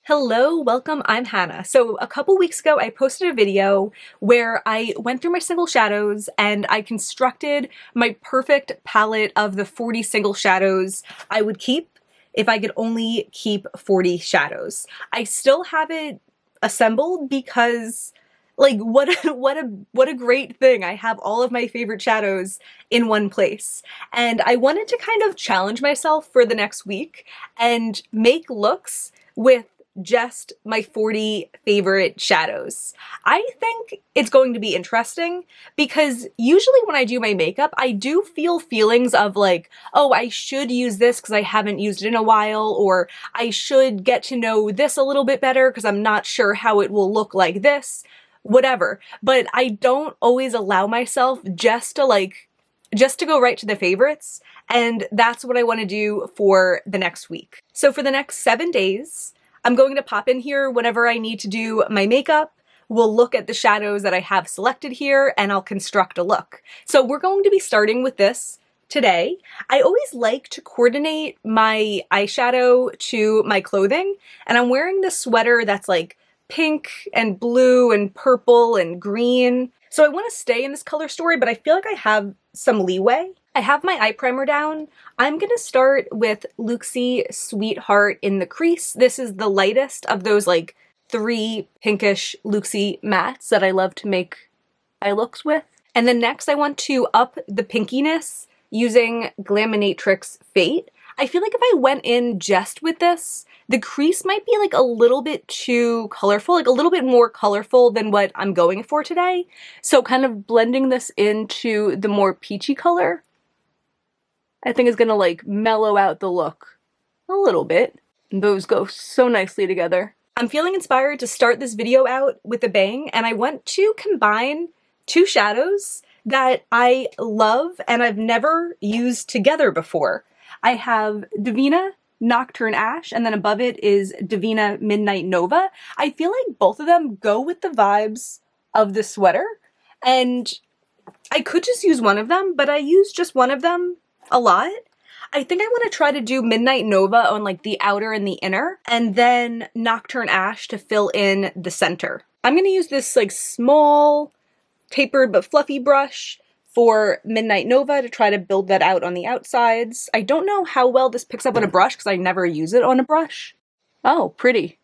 Hello, welcome, I'm Hannah. So a couple weeks ago, I posted a video where I went through my single shadows and I constructed my perfect palette of the 40 single shadows I would keep if I could only keep 40 shadows. I still have it assembled because what a great thing. I have all of my favorite shadows in one place. And I wanted to kind of challenge myself for the next week and make looks with just my 40 favorite shadows. I think it's going to be interesting because usually when I do my makeup, I do feel feelings of like, oh, I should use this because I haven't used it in a while, or I should get to know this a little bit better because I'm not sure how it will look like this, whatever. But I don't always allow myself just to go right to the favorites, and that's what I want to do for the next week. So for the next 7 days, I'm going to pop in here whenever I need to do my makeup. We'll look at the shadows that I have selected here and I'll construct a look. So we're going to be starting with this today. I always like to coordinate my eyeshadow to my clothing, and I'm wearing this sweater that's like pink and blue and purple and green. So I want to stay in this color story, but I feel like I have some leeway. I have my eye primer down. I'm gonna start with Luxie Sweetheart in the crease. This is the lightest of those like 3 pinkish Luxie mattes that I love to make eye looks with. And then next I want to up the pinkiness using Glaminatrix Fate. I feel like if I went in just with this, the crease might be like a little bit too colorful, like a little bit more colorful than what I'm going for today. So kind of blending this into the more peachy color, I think is gonna like mellow out the look a little bit. And those go so nicely together. I'm feeling inspired to start this video out with a bang, and I want to combine 2 shadows that I love and I've never used together before. I have Divina Nocturne Ash, and then above it is Divina Midnight Nova. I feel like both of them go with the vibes of the sweater, and I could just use one of them, but I use just one of them a lot. I think I want to try to do Midnight Nova on like the outer and the inner, and then Nocturne Ash to fill in the center. I'm going to use this like small, tapered but fluffy brush for Midnight Nova to try to build that out on the outsides. I don't know how well this picks up on a brush because I never use it on a brush. Oh, pretty.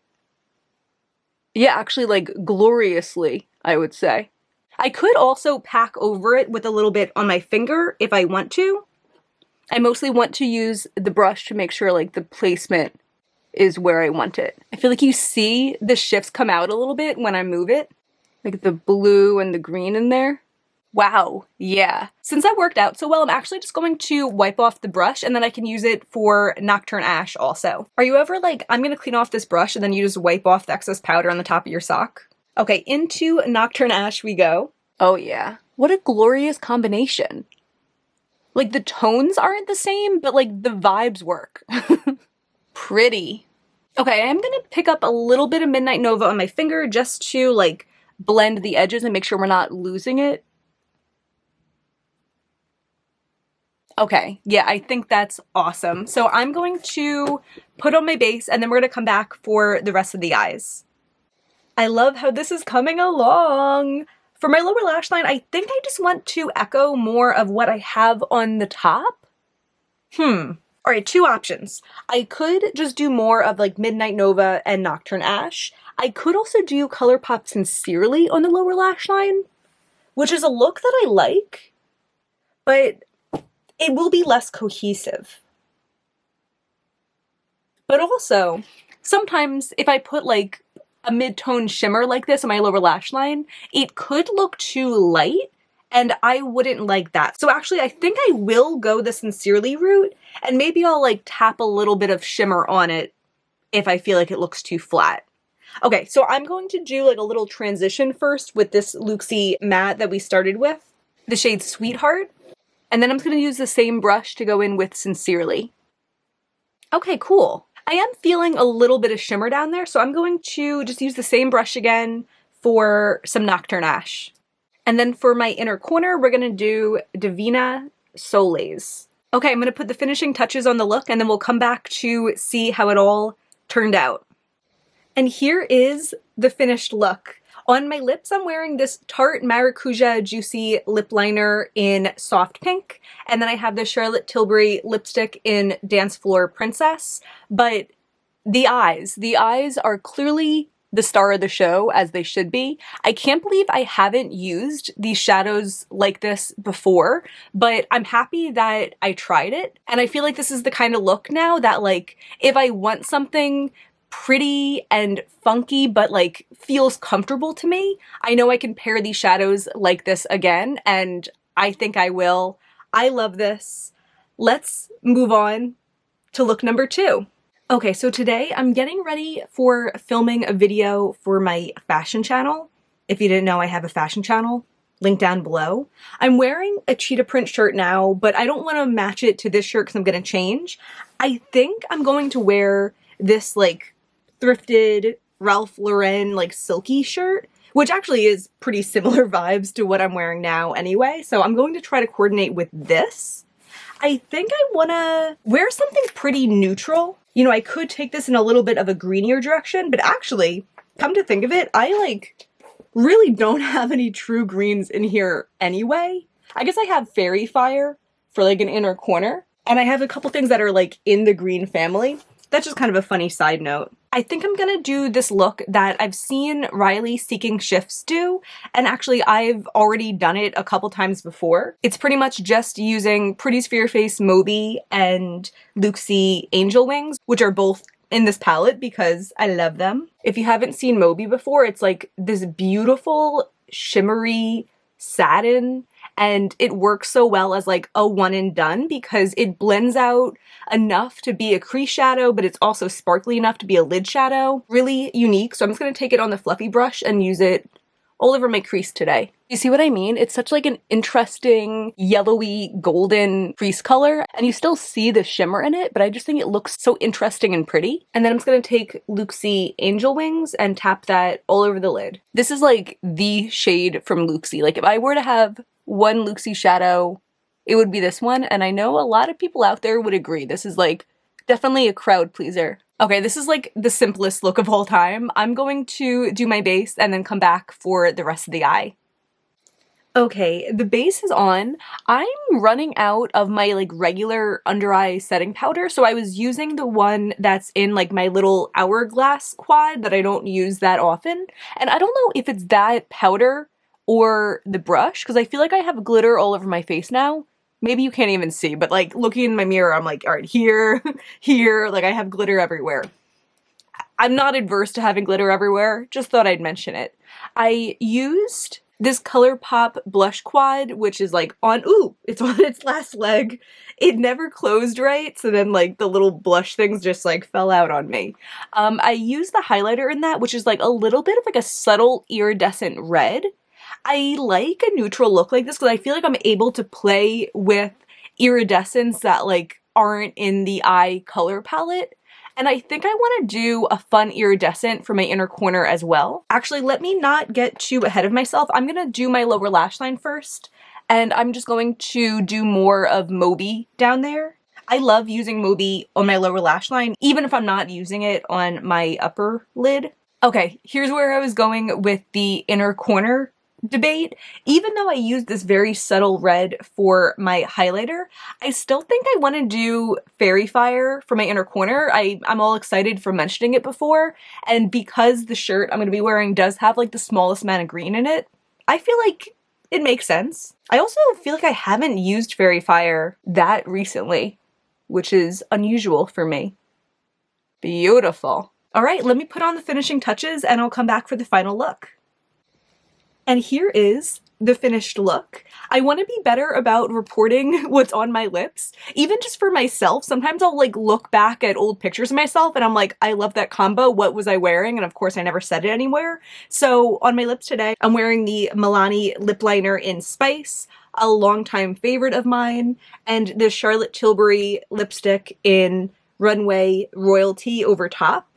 Yeah, actually like gloriously, I would say. I could also pack over it with a little bit on my finger if I want to. I mostly want to use the brush to make sure like the placement is where I want it. I feel like you see the shifts come out a little bit when I move it. Like the blue and the green in there. Wow, yeah. Since that worked out so well, I'm actually just going to wipe off the brush and then I can use it for Nocturne Ash also. Are you ever like, I'm gonna clean off this brush and then you just wipe off the excess powder on the top of your sock? Okay, into Nocturne Ash we go. Oh yeah. What a glorious combination. Like the tones aren't the same, but like the vibes work. Pretty. Okay, I'm gonna pick up a little bit of Midnight Nova on my finger just to like blend the edges and make sure we're not losing it. Okay, yeah, I think that's awesome. So I'm going to put on my base and then we're gonna come back for the rest of the eyes. I love how this is coming along. For my lower lash line, I think I just want to echo more of what I have on the top. All right, 2 options. I could just do more of like Midnight Nova and Nocturne Ash. I could also do ColourPop Sincerely on the lower lash line, which is a look that I like, but it will be less cohesive. But also, sometimes if I put like a mid-tone shimmer like this on my lower lash line, it could look too light, and I wouldn't like that. So actually, I think I will go the Sincerely route, and maybe I'll like tap a little bit of shimmer on it if I feel like it looks too flat. Okay, so I'm going to do like a little transition first with this Luxie matte that we started with, the shade Sweetheart, and then I'm just gonna use the same brush to go in with Sincerely. Okay, cool. I am feeling a little bit of shimmer down there, so I'm going to just use the same brush again for some Nocturne Ash. And then for my inner corner, we're gonna do Divina Soles. Okay, I'm gonna put the finishing touches on the look and then we'll come back to see how it all turned out. And here is the finished look. On my lips, I'm wearing this Tarte Maracuja Juicy lip liner in soft pink, and then I have the Charlotte Tilbury lipstick in Dance Floor Princess. But the eyes are clearly the star of the show, as they should be. I can't believe I haven't used these shadows like this before, but I'm happy that I tried it. And I feel like this is the kind of look now that, like, if I want something pretty and funky but like feels comfortable to me, I know I can pair these shadows like this again, and I think I will. I love this. Let's move on to look number 2. Okay, so today I'm getting ready for filming a video for my fashion channel. If you didn't know, I have a fashion channel, link down below. I'm wearing a cheetah print shirt now, but I don't want to match it to this shirt because I'm going to change. I think I'm going to wear this like thrifted Ralph Lauren like silky shirt, which actually is pretty similar vibes to what I'm wearing now anyway. So I'm going to try to coordinate with this. I think I want to wear something pretty neutral. You know, I could take this in a little bit of a greenier direction, but actually, come to think of it, I like really don't have any true greens in here anyway. I guess I have Fairy Fire for like an inner corner, and I have a couple things that are like in the green family. That's just kind of a funny side note. I think I'm gonna do this look that I've seen Riley Seeking Shifts do, and actually I've already done it a couple times before. It's pretty much just using Pretty Sphere Face Moby and Luxie Angel Wings, which are both in this palette because I love them. If you haven't seen Moby before, it's like this beautiful shimmery satin, and it works so well as like a one and done because it blends out enough to be a crease shadow, but it's also sparkly enough to be a lid shadow. Really unique. So I'm just going to take it on the fluffy brush and use it all over my crease today. You see what I mean? It's such like an interesting yellowy golden crease color, and you still see the shimmer in it, but I just think it looks so interesting and pretty. And then I'm just going to take Luxie Angel Wings and tap that all over the lid. This is like the shade from Luxie. Like if I were to have one Luxie shadow, it would be this one, and I know a lot of people out there would agree. This is like definitely a crowd pleaser. Okay, this is like the simplest look of all time. I'm going to do my base and then come back for the rest of the eye. Okay, the base is on. I'm running out of my like regular under eye setting powder, so I was using the one that's in like my little hourglass quad that I don't use that often. And I don't know if it's that powder or the brush, because I feel like I have glitter all over my face now. Maybe you can't even see, but like looking in my mirror, I'm like, all right, here, here, like I have glitter everywhere. I'm not adverse to having glitter everywhere, just thought I'd mention it. I used this ColourPop blush quad, which is like it's on its last leg. It never closed right, so then like the little blush things just like fell out on me. I used the highlighter in that, which is like a little bit of like a subtle iridescent red. I like a neutral look like this because I feel like I'm able to play with iridescence that like aren't in the eye color palette. And I think I want to do a fun iridescent for my inner corner as well. Actually, let me not get too ahead of myself. I'm going to do my lower lash line first, and I'm just going to do more of Moby down there. I love using Moby on my lower lash line, even if I'm not using it on my upper lid. Okay, here's where I was going with the inner corner debate. Even though I used this very subtle red for my highlighter, I still think I want to do Fairy Fire for my inner corner. I'm all excited for mentioning it before, and because the shirt I'm going to be wearing does have like the smallest amount of green in it, I feel like it makes sense. I also feel like I haven't used Fairy Fire that recently, which is unusual for me. Beautiful. All right, let me put on the finishing touches and I'll come back for the final look. And here is the finished look. I want to be better about reporting what's on my lips, even just for myself. Sometimes I'll like look back at old pictures of myself and I'm like, I love that combo. What was I wearing? And of course I never said it anywhere. So on my lips today, I'm wearing the Milani lip liner in Spice, a longtime favorite of mine, and the Charlotte Tilbury lipstick in Runway Royalty over top.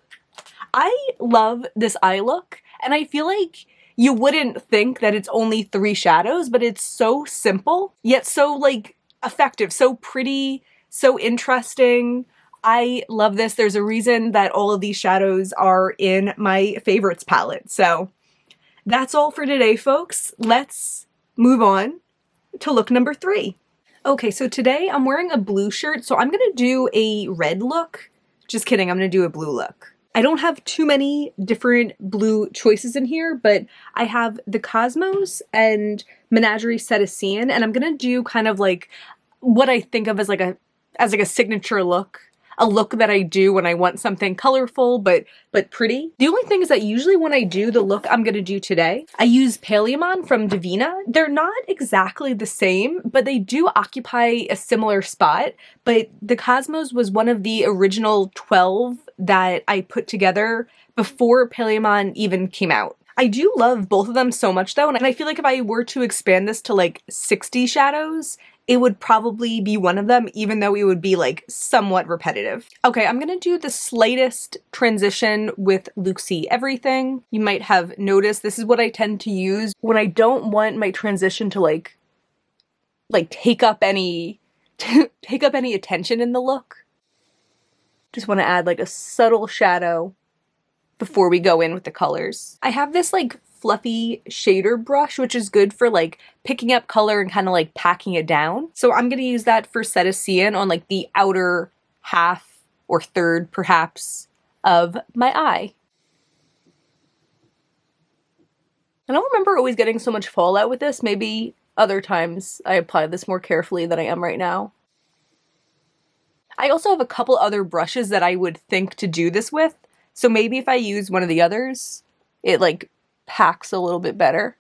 I love this eye look, and I feel like you wouldn't think that it's only 3 shadows, but it's so simple, yet so like effective, so pretty, so interesting. I love this. There's a reason that all of these shadows are in my favorites palette. So that's all for today, folks. Let's move on to look number 3. Okay, so today I'm wearing a blue shirt, so I'm gonna do a red look. Just kidding, I'm gonna do a blue look. I don't have too many different blue choices in here, but I have the Cosmos and Menagerie Cetacean, and I'm gonna do kind of like what I think of as like a signature look. A look that I do when I want something colorful but pretty. The only thing is that usually when I do the look I'm gonna do today, I use Paleomon from Divina. They're not exactly the same, but they do occupy a similar spot. But the Cosmos was one of the original 12 that I put together before Paleomon even came out. I do love both of them so much though, and I feel like if I were to expand this to like 60 shadows, it would probably be one of them, even though it would be like somewhat repetitive. Okay, I'm gonna do the slightest transition with Luxie Everything. You might have noticed this is what I tend to use when I don't want my transition to like take up any attention in the look. Just want to add like a subtle shadow before we go in with the colors. I have this like fluffy shader brush, which is good for like picking up color and kind of like packing it down. So I'm gonna use that for Cetacean on like the outer half or third perhaps of my eye. I don't remember always getting so much fallout with this. Maybe other times I apply this more carefully than I am right now. I also have a couple other brushes that I would think to do this with. So maybe if I use one of the others, it like packs a little bit better.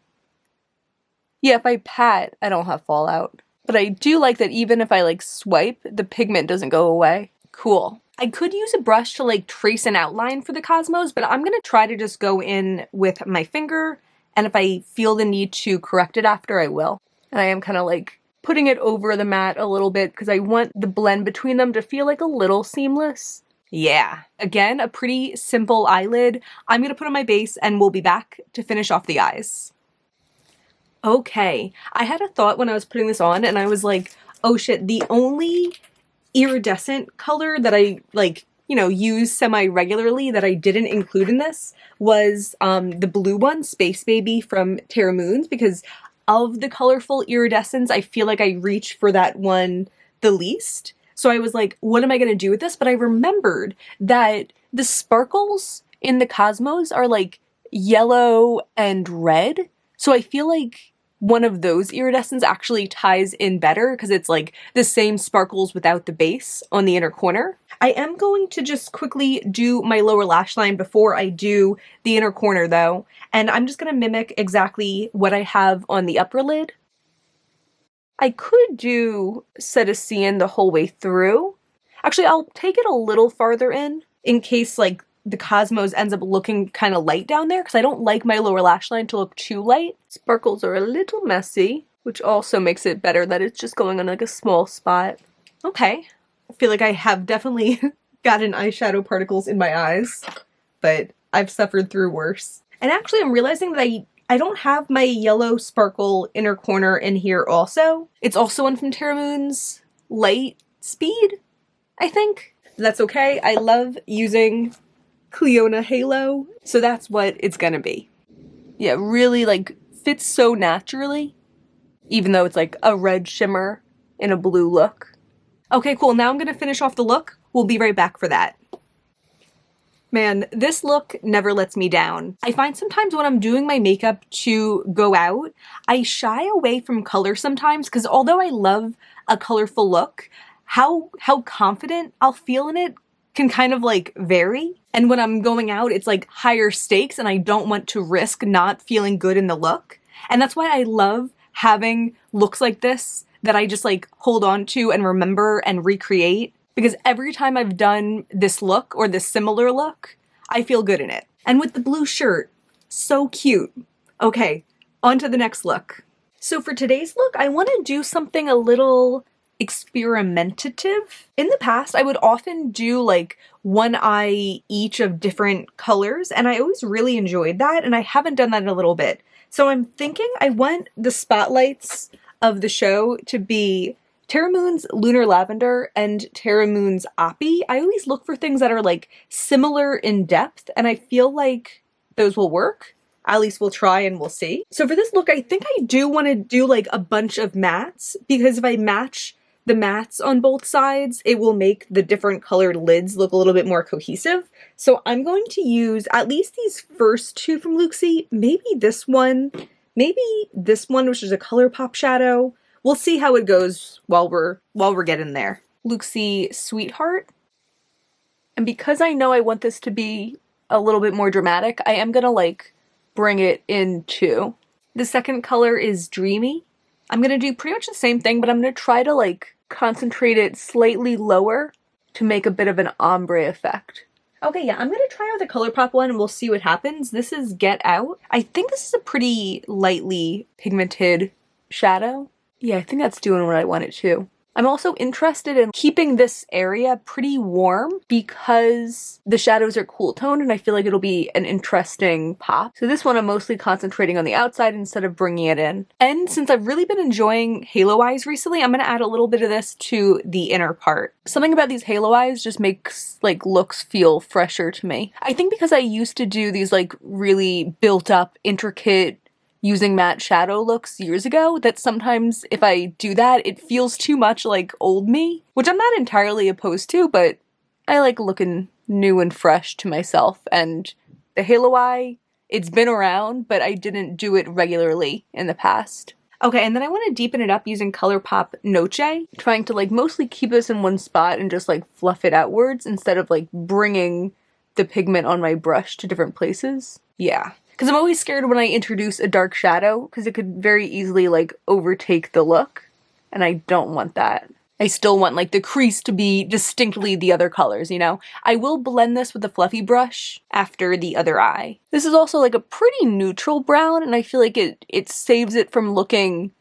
Yeah, if I pat, I don't have fallout. But I do like that even if I like swipe, the pigment doesn't go away. Cool. I could use a brush to like trace an outline for the Cosmos, but I'm gonna try to just go in with my finger, and if I feel the need to correct it after, I will. And I am kind of like putting it over the mat a little bit because I want the blend between them to feel like a little seamless. Yeah. Again, a pretty simple eyelid. I'm gonna put on my base and we'll be back to finish off the eyes. Okay, I had a thought when I was putting this on and I was like, oh shit, the only iridescent color that I like, use semi-regularly that I didn't include in this was the blue one, Space Baby from Terra Moons, because of the colorful iridescence, I feel like I reach for that one the least. So I was like, what am I going to do with this? But I remembered that the sparkles in the Cosmos are like yellow and red. So I feel like one of those iridescence actually ties in better because it's like the same sparkles without the base on the inner corner. I am going to just quickly do my lower lash line before I do the inner corner though. And I'm just going to mimic exactly what I have on the upper lid. I could do Cetacean the whole way through. Actually, I'll take it a little farther in case like the Cosmos ends up looking kind of light down there because I don't like my lower lash line to look too light. Sparkles are a little messy, which also makes it better that it's just going on like a small spot. Okay, I feel like I have definitely gotten eyeshadow particles in my eyes, but I've suffered through worse. And actually I'm realizing that I don't have my yellow sparkle inner corner in here also. It's also one from Terra Moons, Light Speed, I think. That's okay. I love using Cleona Halo, so that's what it's gonna be. Yeah, really like fits so naturally, even though it's like a red shimmer in a blue look. Okay, cool. Now I'm gonna finish off the look. We'll be right back for that. Man, this look never lets me down. I find sometimes when I'm doing my makeup to go out, I shy away from color sometimes because although I love a colorful look, how confident I'll feel in it can kind of like vary. And when I'm going out, it's like higher stakes and I don't want to risk not feeling good in the look. And that's why I love having looks like this that I just like hold on to and remember and recreate. Because every time I've done this look or this similar look, I feel good in it. And with the blue shirt, so cute. Okay, on to the next look. So for today's look, I want to do something a little experimentative. In the past, I would often do like one eye each of different colors, and I always really enjoyed that, and I haven't done that in a little bit. So I'm thinking I want the spotlights of the show to be Terra Moon's Lunar Lavender and Terra Moon's Oppie. I always look for things that are like similar in depth, and I feel like those will work. At least we'll try and we'll see. So for this look, I think I do want to do like a bunch of mattes, because if I match the mattes on both sides, it will make the different colored lids look a little bit more cohesive. So I'm going to use at least these first two from Luxie, maybe this one, which is a ColourPop shadow. We'll see how it goes while we're getting there. Luxie Sweetheart. And because I know I want this to be a little bit more dramatic, I am gonna like bring it in too. The second color is Dreamy. I'm gonna do pretty much the same thing, but I'm gonna try to like concentrate it slightly lower to make a bit of an ombre effect. Okay, yeah, I'm gonna try out the ColourPop one and we'll see what happens. This is Get Out. I think this is a pretty lightly pigmented shadow. Yeah, I think that's doing what I want it to. I'm also interested in keeping this area pretty warm because the shadows are cool toned and I feel like it'll be an interesting pop. So this one I'm mostly concentrating on the outside instead of bringing it in. And since I've really been enjoying halo eyes recently, I'm going to add a little bit of this to the inner part. Something about these halo eyes just makes like looks feel fresher to me. I think because I used to do these like really built up, intricate, using matte shadow looks years ago, that sometimes if I do that, it feels too much like old me, which I'm not entirely opposed to, but I like looking new and fresh to myself. And the halo eye, it's been around, but I didn't do it regularly in the past. Okay, and then I want to deepen it up using ColourPop Noche, trying to like mostly keep this in one spot and just like fluff it outwards instead of like bringing the pigment on my brush to different places. Yeah. Because I'm always scared when I introduce a dark shadow, because it could very easily, like, overtake the look, and I don't want that. I still want, like, the crease to be distinctly the other colors, you know? I will blend this with a fluffy brush after the other eye. This is also, like, a pretty neutral brown, and I feel like it saves it from looking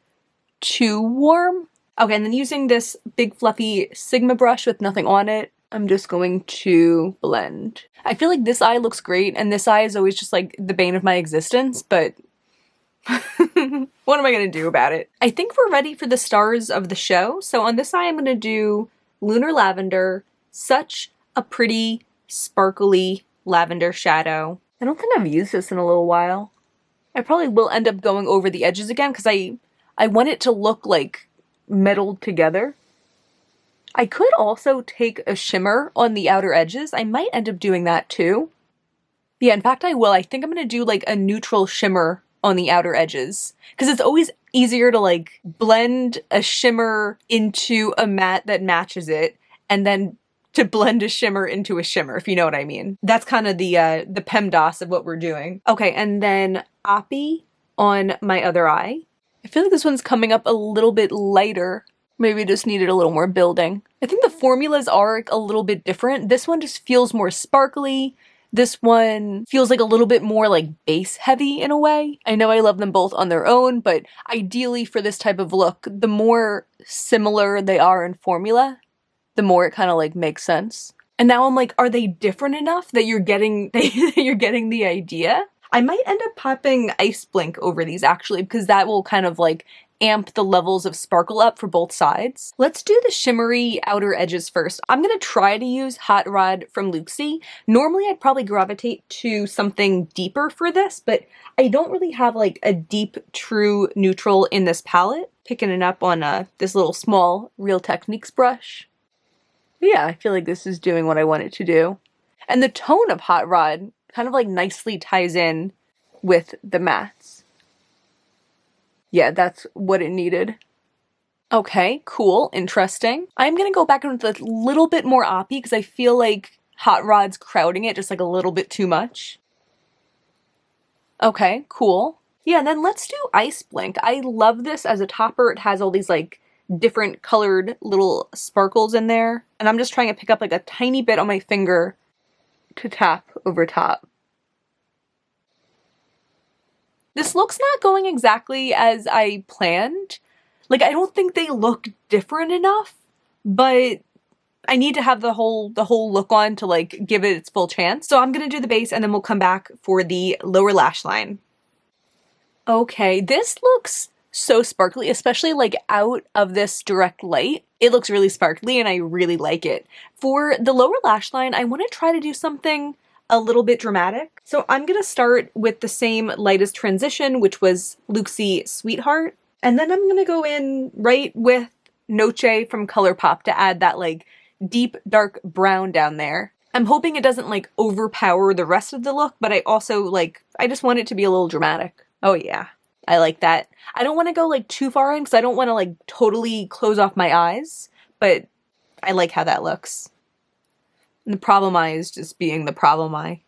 too warm. Okay, and then using this big fluffy Sigma brush with nothing on it, I'm just going to blend. I feel like this eye looks great, and this eye is always just like the bane of my existence, but what am I gonna do about it? I think we're ready for the stars of the show. So on this eye, I'm gonna do Lunar Lavender, such a pretty sparkly lavender shadow. I don't think I've used this in a little while. I probably will end up going over the edges again because I want it to look like meddled together. I could also take a shimmer on the outer edges. I might end up doing that too. Yeah, in fact I will. I think I'm gonna do like a neutral shimmer on the outer edges, because it's always easier to like blend a shimmer into a matte that matches it, and then to blend a shimmer into a shimmer, if you know what I mean. That's kind of the PEMDAS of what we're doing. Okay, and then Oppie on my other eye. I feel like this one's coming up a little bit lighter. Maybe just needed a little more building. I think the formulas are a little bit different. This one just feels more sparkly. This one feels like a little bit more like base heavy in a way. I know I love them both on their own, but ideally for this type of look, the more similar they are in formula, the more it kind of like makes sense. And now I'm like, are they different enough that you're getting the idea? I might end up popping Ice Blink over these actually, because that will kind of like amp the levels of sparkle up for both sides. Let's do the shimmery outer edges first. I'm gonna try to use Hot Rod from Luxie. Normally I'd probably gravitate to something deeper for this, but I don't really have like a deep, true neutral in this palette. Picking it up on this little small Real Techniques brush. But yeah, I feel like this is doing what I want it to do. And the tone of Hot Rod kind of like nicely ties in with the mattes. Yeah, that's what it needed. Okay, cool, interesting. I'm gonna go back in with a little bit more Oppie because I feel like Hot Rod's crowding it just like a little bit too much. Okay, cool. Yeah, then let's do Ice Blink. I love this as a topper. It has all these like different colored little sparkles in there. And I'm just trying to pick up like a tiny bit on my finger to tap over top. This look's not going exactly as I planned. Like, I don't think they look different enough, but I need to have the whole look on to like give it its full chance. So I'm gonna do the base and then we'll come back for the lower lash line. Okay, this looks so sparkly, especially like out of this direct light. It looks really sparkly and I really like it. For the lower lash line, I want to try to do something a little bit dramatic. So I'm gonna start with the same lightest transition, which was Luxie Sweetheart. And then I'm gonna go in right with Noche from ColourPop to add that like deep dark brown down there. I'm hoping it doesn't like overpower the rest of the look, but I also like, I just want it to be a little dramatic. Oh yeah, I like that. I don't want to go like too far in because I don't want to like totally close off my eyes, but I like how that looks. And the problem eye is just being the problem eye.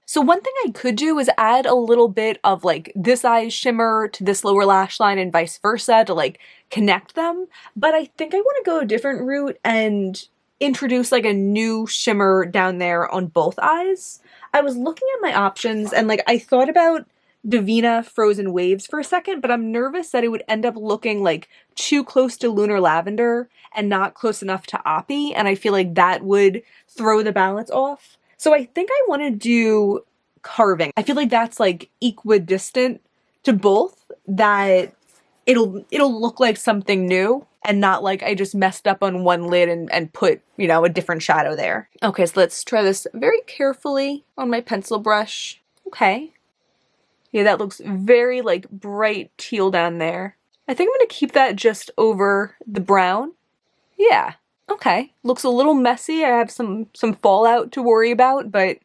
So one thing I could do is add a little bit of like this eye's shimmer to this lower lash line and vice versa to like connect them. But I think I want to go a different route and introduce like a new shimmer down there on both eyes. I was looking at my options and like I thought about Divina Frozen Waves for a second, but I'm nervous that it would end up looking like too close to Lunar Lavender and not close enough to Oppie, and I feel like that would throw the balance off. So I think I want to do Carving. I feel like that's like equidistant to both, that it'll look like something new and not like I just messed up on one lid and put, you know, a different shadow there. Okay, so let's try this very carefully on my pencil brush. Okay. Yeah, that looks very like bright teal down there. I think I'm gonna keep that just over the brown. Yeah, okay. Looks a little messy. I have some fallout to worry about, but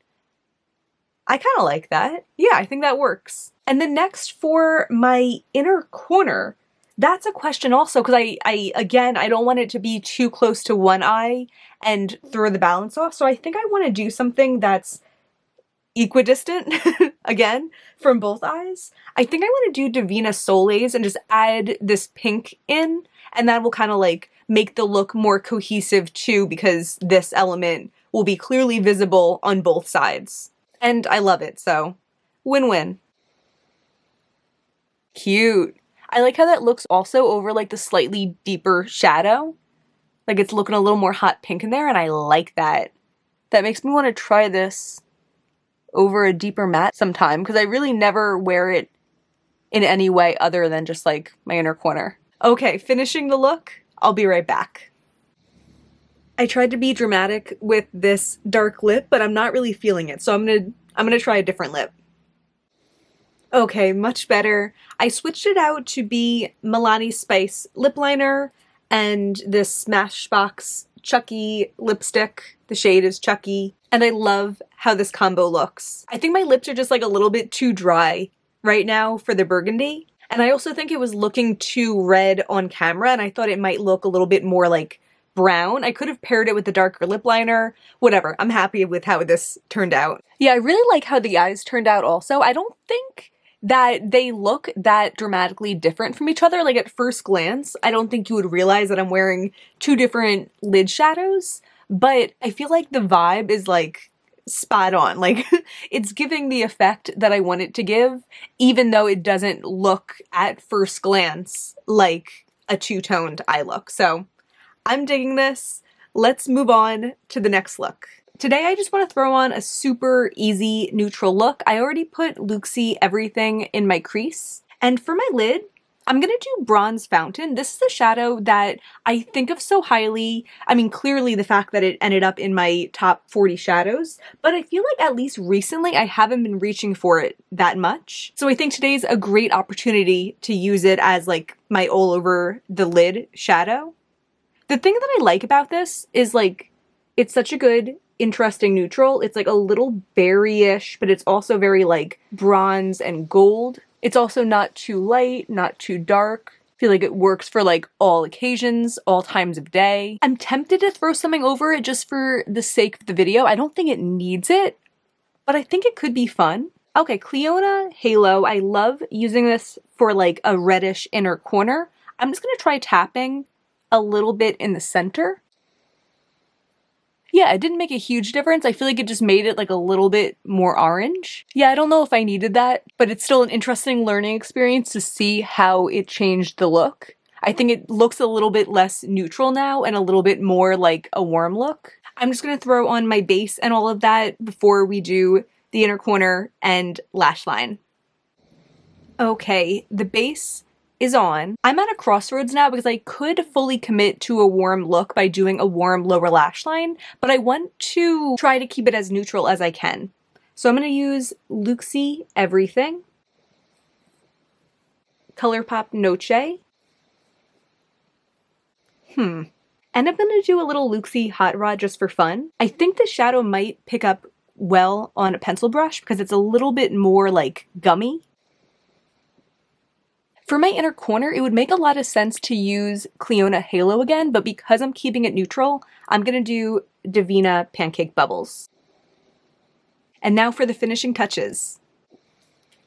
I kind of like that. Yeah, I think that works. And then next for my inner corner, that's a question also, because I again, I don't want it to be too close to one eye and throw the balance off. So I think I want to do something that's equidistant, again, from both eyes. I think I want to do Divina Soleils and just add this pink in, and that will kind of like make the look more cohesive too, because this element will be clearly visible on both sides. And I love it, so win-win. Cute. I like how that looks also over like the slightly deeper shadow. Like it's looking a little more hot pink in there, and I like that. That makes me want to try this over a deeper matte sometime, because I really never wear it in any way other than just like my inner corner. Okay, finishing the look. I'll be right back. I tried to be dramatic with this dark lip, but I'm not really feeling it, so I'm gonna try a different lip. Okay, much better. I switched it out to be Milani Spice lip liner and this Smashbox Chucky lipstick. The shade is Chucky, and I love how this combo looks. I think my lips are just like a little bit too dry right now for the burgundy, and I also think it was looking too red on camera, and I thought it might look a little bit more like brown. I could have paired it with the darker lip liner. Whatever, I'm happy with how this turned out. Yeah, I really like how the eyes turned out also. I don't think that they look that dramatically different from each other. Like at first glance, I don't think you would realize that I'm wearing two different lid shadows, but I feel like the vibe is like spot on. Like it's giving the effect that I want it to give, even though it doesn't look at first glance like a two-toned eye look. So I'm digging this. Let's move on to the next look. Today I just want to throw on a super easy neutral look. I already put Luxie Everything in my crease. And for my lid, I'm gonna do Bronze Fountain. This is a shadow that I think of so highly. I mean, clearly the fact that it ended up in my top 40 shadows, but I feel like at least recently I haven't been reaching for it that much. So I think today's a great opportunity to use it as like my all over the lid shadow. The thing that I like about this is like, it's such a good, interesting neutral. It's like a little berry-ish, but it's also very like bronze and gold. It's also not too light, not too dark. I feel like it works for like all occasions, all times of day. I'm tempted to throw something over it just for the sake of the video. I don't think it needs it, but I think it could be fun. Okay, Cleona Halo. I love using this for like a reddish inner corner. I'm just gonna try tapping a little bit in the center. Yeah, it didn't make a huge difference. I feel like it just made it like a little bit more orange. Yeah, I don't know if I needed that, but it's still an interesting learning experience to see how it changed the look. I think it looks a little bit less neutral now and a little bit more like a warm look. I'm just gonna throw on my base and all of that before we do the inner corner and lash line. Okay, the base is on. I'm at a crossroads now because I could fully commit to a warm look by doing a warm lower lash line, but I want to try to keep it as neutral as I can. So I'm going to use Luxie Everything, ColourPop Noche, and I'm going to do a little Luxie Hot Rod just for fun. I think the shadow might pick up well on a pencil brush because it's a little bit more like gummy. For my inner corner, it would make a lot of sense to use Cliona Halo again, but because I'm keeping it neutral, I'm going to do Divina Pancake Bubbles. And now for the finishing touches.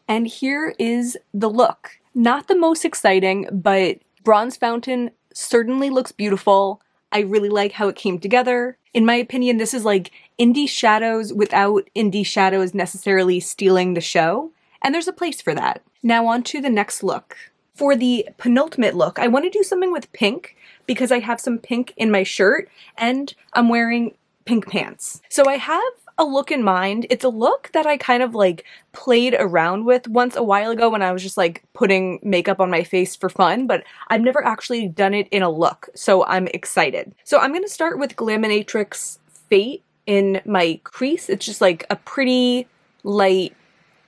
And here is the look. Not the most exciting, but Bronze Fountain certainly looks beautiful. I really like how it came together. In my opinion, this is like indie shadows without indie shadows necessarily stealing the show, and there's a place for that. Now on to the next look. For the penultimate look, I want to do something with pink because I have some pink in my shirt and I'm wearing pink pants. So I have a look in mind. It's a look that I kind of like played around with once a while ago when I was just like putting makeup on my face for fun, but I've never actually done it in a look, so I'm excited. So I'm gonna start with Glaminatrix Fate in my crease. It's just like a pretty light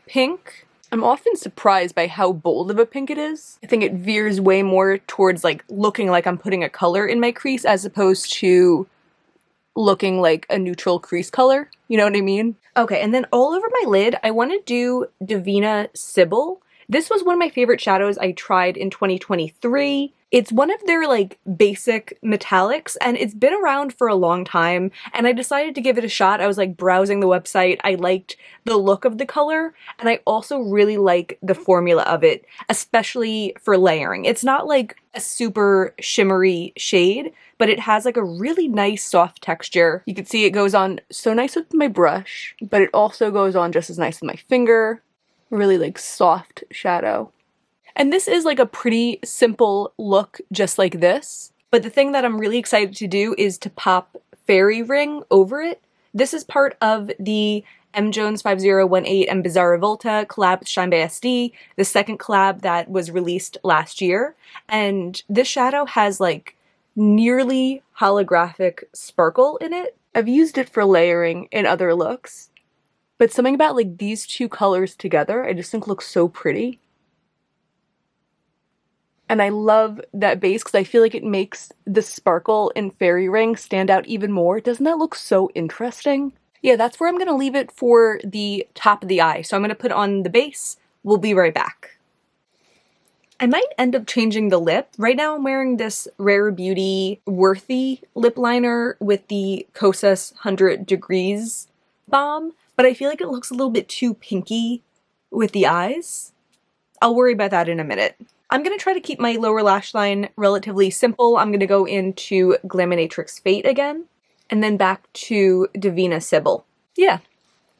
pink. I'm often surprised by how bold of a pink it is. I think it veers way more towards like looking like I'm putting a color in my crease as opposed to looking like a neutral crease color. You know what I mean? Okay, and then all over my lid, I want to do Divina Sybil. This was one of my favorite shadows I tried in 2023. It's one of their like basic metallics and it's been around for a long time and I decided to give it a shot. I was like browsing the website. I liked the look of the color and I also really like the formula of it, especially for layering. It's not like a super shimmery shade, but it has like a really nice soft texture. You can see it goes on so nice with my brush, but it also goes on just as nice with my finger. Really like soft shadow. And this is like a pretty simple look just like this, but the thing that I'm really excited to do is to pop Fairy Ring over it. This is part of the M. Jones 5018 and Bizarre Volta collab with Shine by SD, the second collab that was released last year, and this shadow has like nearly holographic sparkle in it. I've used it for layering in other looks, but something about like these two colors together I just think looks so pretty. And I love that base because I feel like it makes the sparkle in Fairy Ring stand out even more. Doesn't that look so interesting? Yeah, that's where I'm going to leave it for the top of the eye. So I'm going to put on the base. We'll be right back. I might end up changing the lip. Right now I'm wearing this Rare Beauty Worthy lip liner with the Kosas 100 Degrees balm, but I feel like it looks a little bit too pinky with the eyes. I'll worry about that in a minute. I'm going to try to keep my lower lash line relatively simple. I'm going to go into Glaminatrix Fate again, and then back to Divina Sybil. Yeah,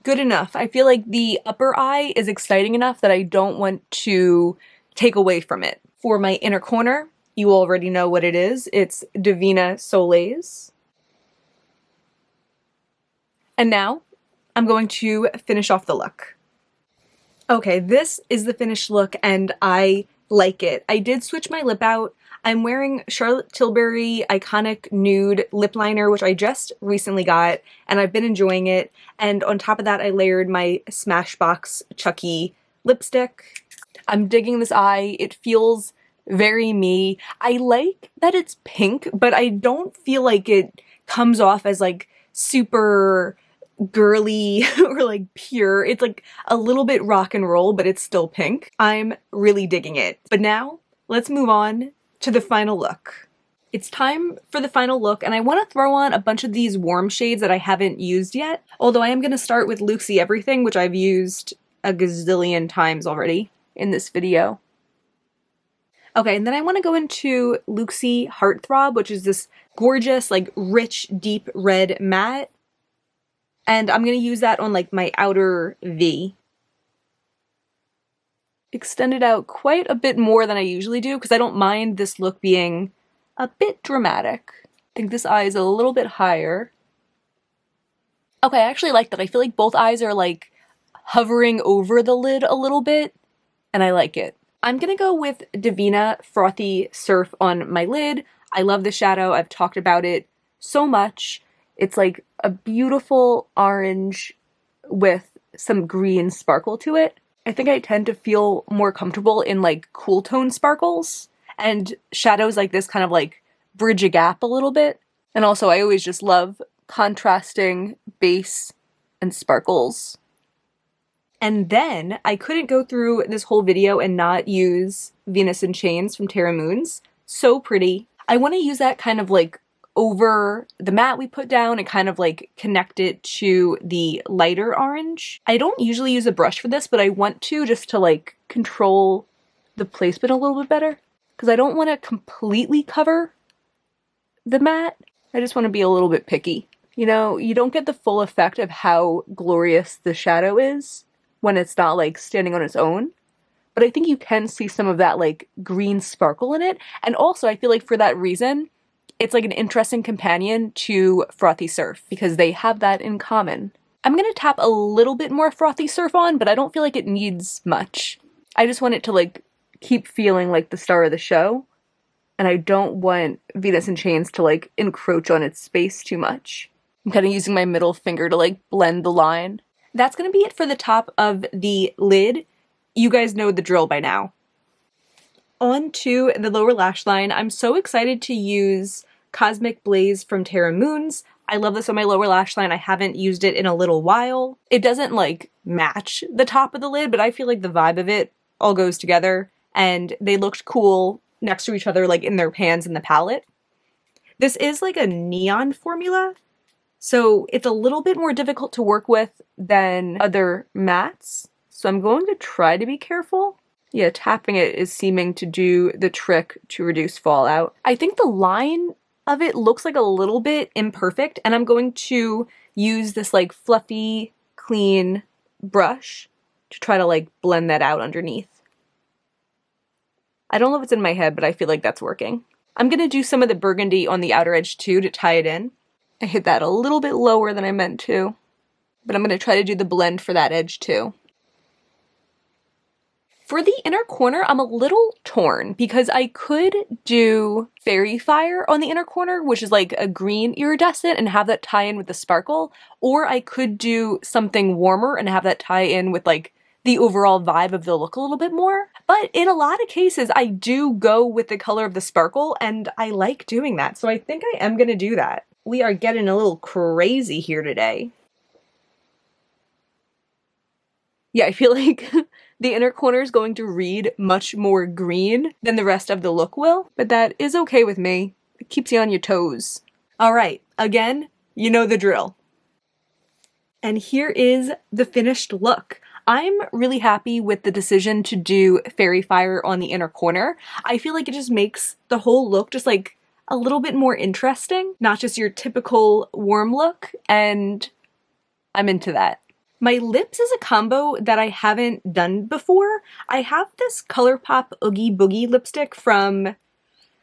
good enough. I feel like the upper eye is exciting enough that I don't want to take away from it. For my inner corner, you already know what it is. It's Divina Soleils. And now, I'm going to finish off the look. Okay, this is the finished look, and I like it. I did switch my lip out. I'm wearing Charlotte Tilbury Iconic Nude Lip Liner, which I just recently got, and I've been enjoying it. And on top of that, I layered my Smashbox Chucky lipstick. I'm digging this eye. It feels very me. I like that it's pink, but I don't feel like it comes off as like super girly or like pure. It's like a little bit rock and roll, but it's still pink. I'm really digging it. But now let's move on to the final look. It's time for the final look, and I want to throw on a bunch of these warm shades that I haven't used yet, although I am going to start with Luxie Everything, which I've used a gazillion times already in this video. Okay, and then I want to go into Luxie Heartthrob, which is this gorgeous, like, rich, deep red matte. And I'm going to use that on, like, my outer V. Extend it out quite a bit more than I usually do, because I don't mind this look being a bit dramatic. I think this eye is a little bit higher. Okay, I actually like that. I feel like both eyes are, like, hovering over the lid a little bit, and I like it. I'm gonna go with Divina Frothy Surf on my lid. I love the shadow. I've talked about it so much. It's like a beautiful orange with some green sparkle to it. I think I tend to feel more comfortable in like cool tone sparkles, and shadows like this kind of like bridge a gap a little bit. And also I always just love contrasting base and sparkles. And then I couldn't go through this whole video and not use Venus in Chains from Terra Moons. So pretty. I want to use that kind of like over the mat we put down and kind of like connect it to the lighter orange. I don't usually use a brush for this, but I want to just to like control the placement a little bit better because I don't want to completely cover the mat. I just want to be a little bit picky. You know, you don't get the full effect of how glorious the shadow is when it's not like standing on its own. But I think you can see some of that like green sparkle in it. And also I feel like for that reason, it's like an interesting companion to Frothy Surf because they have that in common. I'm gonna tap a little bit more Frothy Surf on, but I don't feel like it needs much. I just want it to like keep feeling like the star of the show. And I don't want Venus in Chains to like encroach on its space too much. I'm kind of using my middle finger to like blend the line. That's gonna be it for the top of the lid. You guys know the drill by now. On to the lower lash line. I'm so excited to use Cosmic Blaze from Terra Moons. I love this on my lower lash line. I haven't used it in a little while. It doesn't like match the top of the lid, but I feel like the vibe of it all goes together and they looked cool next to each other like in their pans in the palette. This is like a neon formula, so it's a little bit more difficult to work with than other mattes. So I'm going to try to be careful. Yeah, tapping it is seeming to do the trick to reduce fallout. I think the line of it looks like a little bit imperfect, and I'm going to use this like fluffy, clean brush to try to like blend that out underneath. I don't know if it's in my head, but I feel like that's working. I'm gonna do some of the burgundy on the outer edge too to tie it in. I hit that a little bit lower than I meant to, but I'm gonna try to do the blend for that edge too. For the inner corner, I'm a little torn because I could do Fairy Fire on the inner corner, which is like a green iridescent, and have that tie in with the sparkle, or I could do something warmer and have that tie in with like the overall vibe of the look a little bit more. But in a lot of cases, I do go with the color of the sparkle, and I like doing that, so I think I am gonna do that. We are getting a little crazy here today. Yeah, I feel like the inner corner is going to read much more green than the rest of the look will, but that is okay with me. It keeps you on your toes. All right, again, you know the drill. And here is the finished look. I'm really happy with the decision to do Fairy Fire on the inner corner. I feel like it just makes the whole look just like a little bit more interesting, not just your typical warm look, and I'm into that. My lips is a combo that I haven't done before. I have this ColourPop Oogie Boogie lipstick from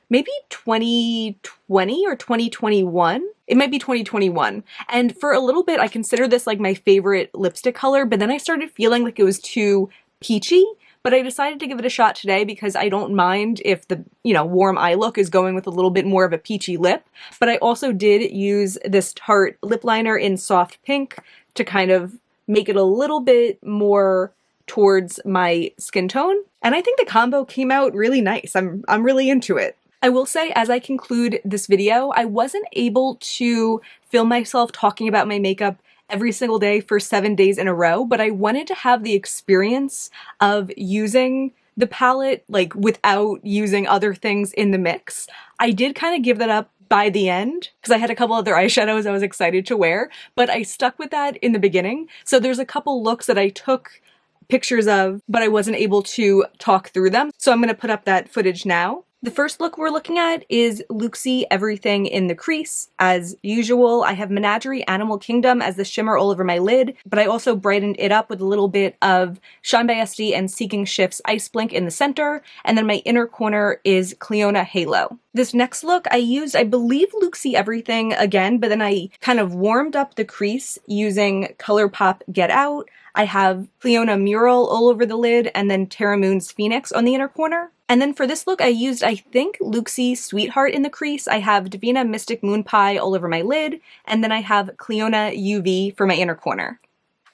maybe 2020 or 2021. It might be 2021. And for a little bit, I considered this like my favorite lipstick color, but then I started feeling like it was too peachy. But I decided to give it a shot today because I don't mind if the, warm eye look is going with a little bit more of a peachy lip. But I also did use this Tarte lip liner in soft pink to kind of make it a little bit more towards my skin tone. And I think the combo came out really nice. I'm really into it. I will say, as I conclude this video, I wasn't able to film myself talking about my makeup every single day for 7 days in a row, but I wanted to have the experience of using the palette like without using other things in the mix. I did kind of give that up by the end because I had a couple other eyeshadows I was excited to wear, but I stuck with that in the beginning. So there's a couple looks that I took pictures of, but I wasn't able to talk through them. So I'm going to put up that footage now. The first look we're looking at is Luxie Everything in the Crease. As usual, I have Menagerie Animal Kingdom as the shimmer all over my lid, but I also brightened it up with a little bit of Shine by SD and Seeking Shifts Ice Blink in the center, and then my inner corner is Cleona Halo. This next look I used, I believe, Luxie Everything again, but then I kind of warmed up the crease using ColourPop Get Out. I have Cleona Mural all over the lid, and then Terra Moon's Phoenix on the inner corner. And then for this look, I used, I think, Luxie Sweetheart in the crease. I have Divina Mystic Moon Pie all over my lid, and then I have Cleona UV for my inner corner.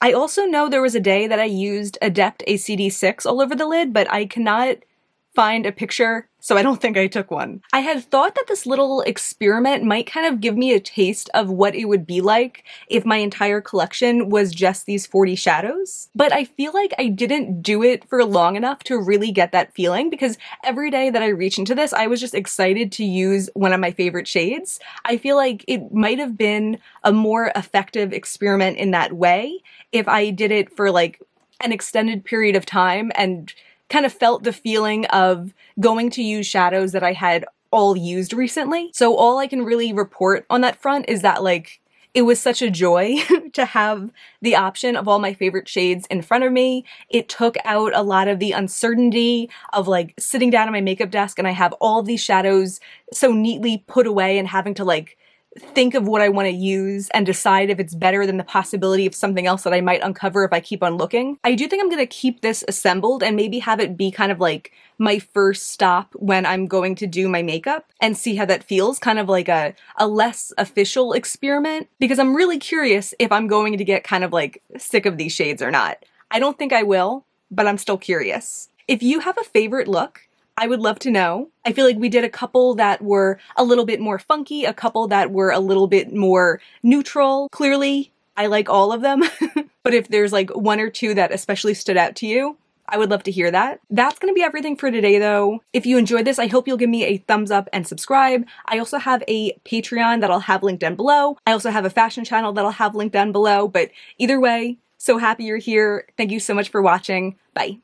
I also know there was a day that I used Adept ACD6 all over the lid, but I cannot find a picture, so I don't think I took one. I had thought that this little experiment might kind of give me a taste of what it would be like if my entire collection was just these 40 shadows, but I feel like I didn't do it for long enough to really get that feeling, because every day that I reach into this, I was just excited to use one of my favorite shades. I feel like it might have been a more effective experiment in that way if I did it for like an extended period of time and kind of felt the feeling of going to use shadows that I had all used recently. So all I can really report on that front is that like it was such a joy to have the option of all my favorite shades in front of me. It took out a lot of the uncertainty of like sitting down at my makeup desk and I have all of these shadows so neatly put away and having to like think of what I want to use and decide if it's better than the possibility of something else that I might uncover if I keep on looking. I do think I'm going to keep this assembled and maybe have it be kind of like my first stop when I'm going to do my makeup and see how that feels, kind of like a less official experiment, because I'm really curious if I'm going to get kind of like sick of these shades or not. I don't think I will, but I'm still curious. If you have a favorite look, I would love to know. I feel like we did a couple that were a little bit more funky, a couple that were a little bit more neutral. Clearly, I like all of them, but if there's like one or two that especially stood out to you, I would love to hear that. That's gonna be everything for today though. If you enjoyed this, I hope you'll give me a thumbs up and subscribe. I also have a Patreon that I'll have linked down below. I also have a fashion channel that I'll have linked down below, but either way, so happy you're here. Thank you so much for watching. Bye.